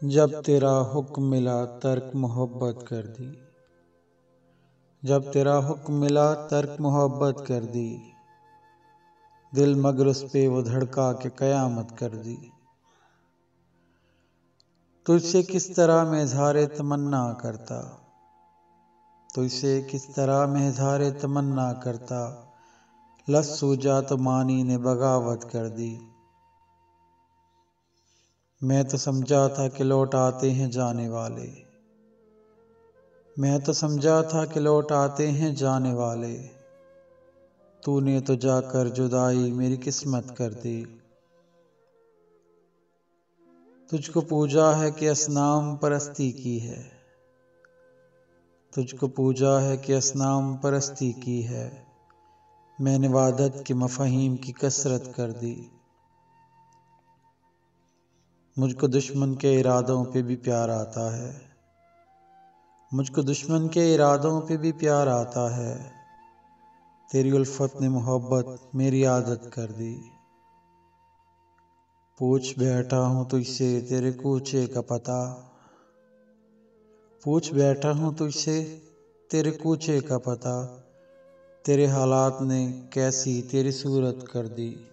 जब तेरा हुक्म मिला तर्क मोहब्बत कर दी। जब तेरा हुक्म मिला तर्क मोहब्बत कर दी। दिल मगर उस पे वो धड़का के कयामत कर दी। तुझसे किस तरह मैं इज़हारे तमन्ना करता। तुझसे किस तरह मैं इज़हारे तमन्ना करता। लफ्ज़ सूझा तो मानी ने बगावत कर दी। मैं तो समझा था कि लौट आते हैं जाने वाले। मैं तो समझा था कि लौट आते हैं जाने वाले। तूने तो जाकर जुदाई मेरी किस्मत कर दी। तुझको पूजा है कि असनाम परस्ती की है। तुझको पूजा है कि असनाम परस्ती की है। मैंने वादत के मफ़हीम की कसरत कर दी। मुझको दुश्मन के इरादों पे भी प्यार आता है। मुझको दुश्मन के इरादों पे भी प्यार आता है। तेरी उल्फत ने मोहब्बत मेरी आदत कर दी। पूछ बैठा हूँ तुझसे तेरे कूचे का पता। पूछ बैठा हूँ तुझसे तेरे कूचे का पता। तेरे हालात ने कैसी तेरी सूरत कर दी।